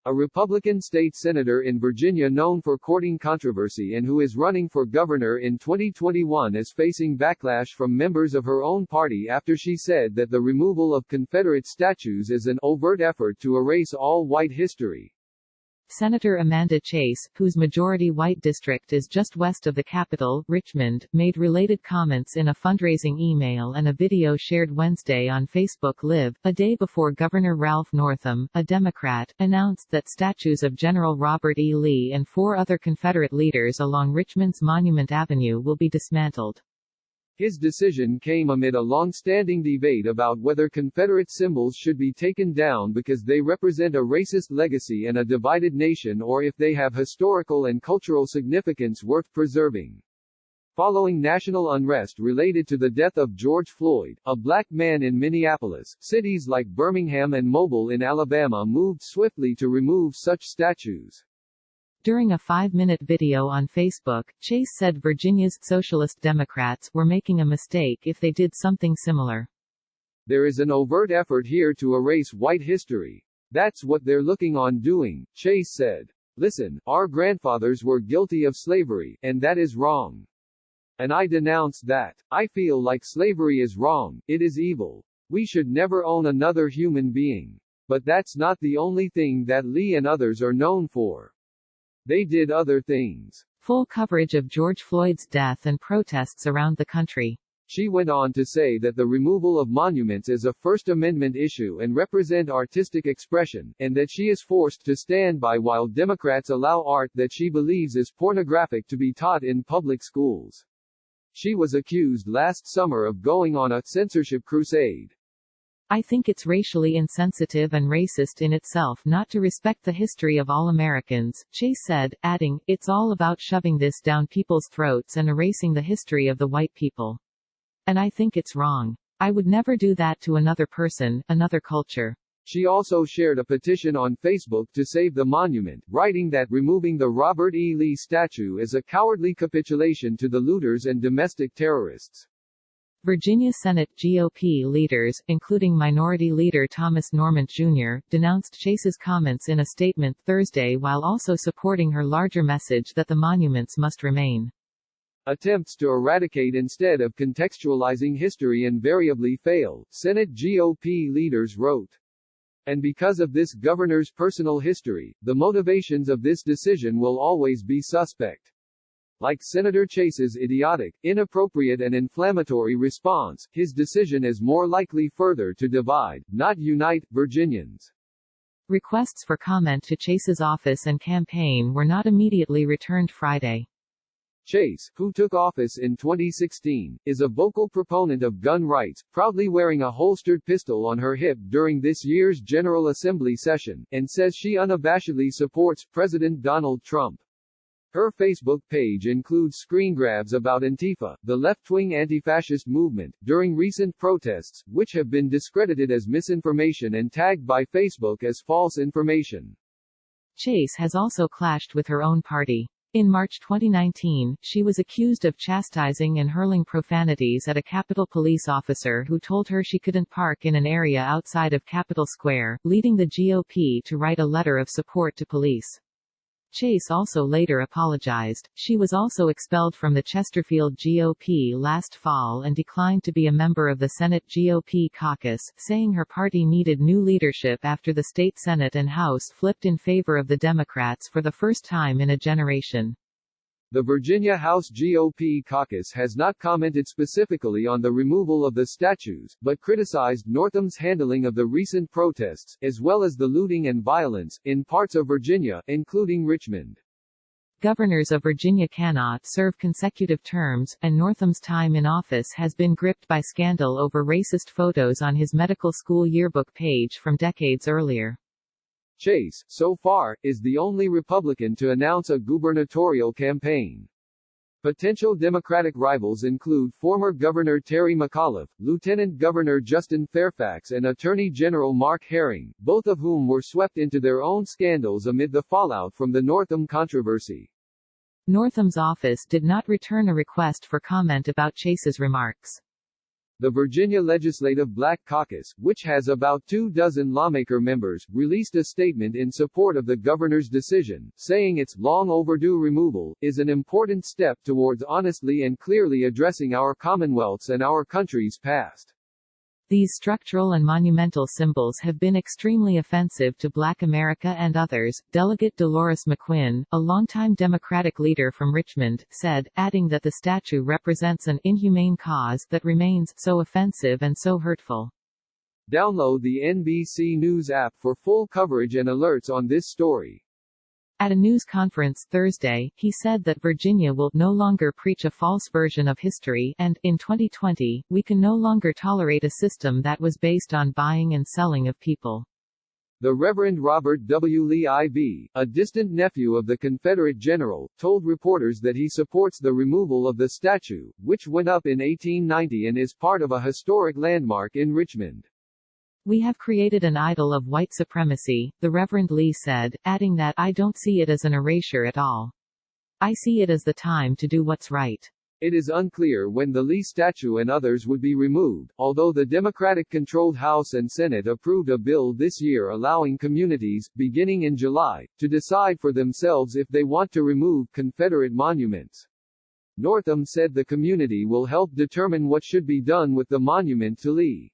a Republican state senator in Virginia known for courting controversy and who is running for governor in 2021, is facing backlash from members of her own party after she said that the removal of Confederate statues is an overt effort to erase all white history. Senator Amanda Chase, whose majority-white district is just west of the capital, Richmond, made related comments in a fundraising email and a video shared Wednesday on Facebook Live, a day before Governor Ralph Northam, a Democrat, announced that statues of General Robert E. Lee and 4 other Confederate leaders along Richmond's Monument Avenue will be dismantled. His decision came amid a long-standing debate about whether Confederate symbols should be taken down because they represent a racist legacy and a divided nation, or if they have historical and cultural significance worth preserving. Following national unrest related to the death of George Floyd, a black man in Minneapolis, cities like Birmingham and Mobile in Alabama moved swiftly to remove such statues. During a 5-minute video on Facebook, Chase said Virginia's Socialist Democrats were making a mistake if they did something similar. There is an overt effort here to erase white history. That's what they're looking on doing, Chase said. Listen, our grandfathers were guilty of slavery, and that is wrong. And I denounce that. I feel like slavery is wrong, it is evil. We should never own another human being. But that's not the only thing that Lee and others are known for. They did other things. Full coverage of George Floyd's death and protests around the country. She went on to say that the removal of monuments is a First Amendment issue and represent artistic expression, and that she is forced to stand by while Democrats allow art that she believes is pornographic to be taught in public schools. She was accused last summer of going on a censorship crusade. I think it's racially insensitive and racist in itself not to respect the history of all Americans, Chase said, adding, it's all about shoving this down people's throats and erasing the history of the white people. And I think it's wrong. I would never do that to another person, another culture. She also shared a petition on Facebook to save the monument, writing that removing the Robert E. Lee statue is a cowardly capitulation to the looters and domestic terrorists. Virginia Senate GOP leaders, including Minority Leader Thomas Normant Jr., denounced Chase's comments in a statement Thursday while also supporting her larger message that the monuments must remain. Attempts to eradicate instead of contextualizing history invariably fail, Senate GOP leaders wrote. And because of this governor's personal history, the motivations of this decision will always be suspect. Like Senator Chase's idiotic, inappropriate and inflammatory response, his decision is more likely further to divide, not unite, Virginians. Requests for comment to Chase's office and campaign were not immediately returned Friday. Chase, who took office in 2016, is a vocal proponent of gun rights, proudly wearing a holstered pistol on her hip during this year's General Assembly session, and says she unabashedly supports President Donald Trump. Her Facebook page includes screen grabs about Antifa, the left-wing anti-fascist movement, during recent protests, which have been discredited as misinformation and tagged by Facebook as false information. Chase has also clashed with her own party. In March 2019, she was accused of chastising and hurling profanities at a Capitol police officer who told her she couldn't park in an area outside of Capitol Square, leading the GOP to write a letter of support to police. Chase also later apologized. She was also expelled from the Chesterfield GOP last fall and declined to be a member of the Senate GOP caucus, saying her party needed new leadership after the state Senate and House flipped in favor of the Democrats for the first time in a generation. The Virginia House GOP caucus has not commented specifically on the removal of the statues, but criticized Northam's handling of the recent protests, as well as the looting and violence, in parts of Virginia, including Richmond. Governors of Virginia cannot serve consecutive terms, and Northam's time in office has been gripped by scandal over racist photos on his medical school yearbook page from decades earlier. Chase, so far, is the only Republican to announce a gubernatorial campaign. Potential Democratic rivals include former Governor Terry McAuliffe, Lieutenant Governor Justin Fairfax and Attorney General Mark Herring, both of whom were swept into their own scandals amid the fallout from the Northam controversy. Northam's office did not return a request for comment about Chase's remarks. The Virginia Legislative Black Caucus, which has about 24 lawmaker members, released a statement in support of the governor's decision, saying its long overdue removal is an important step towards honestly and clearly addressing our Commonwealth's and our country's past. These structural and monumental symbols have been extremely offensive to Black America and others, Delegate Dolores McQuinn, a longtime Democratic leader from Richmond, said, adding that the statue represents an inhumane cause that remains so offensive and so hurtful. Download the NBC News app for full coverage and alerts on this story. At a news conference Thursday, he said that Virginia will no longer preach a false version of history and, in 2020, we can no longer tolerate a system that was based on buying and selling of people. The Reverend Robert W. Lee I.B., a distant nephew of the Confederate general, told reporters that he supports the removal of the statue, which went up in 1890 and is part of a historic landmark in Richmond. We have created an idol of white supremacy, the Reverend Lee said, adding that I don't see it as an erasure at all. I see it as the time to do what's right. It is unclear when the Lee statue and others would be removed, although the Democratic-controlled House and Senate approved a bill this year allowing communities, beginning in July, to decide for themselves if they want to remove Confederate monuments. Northam said the community will help determine what should be done with the monument to Lee.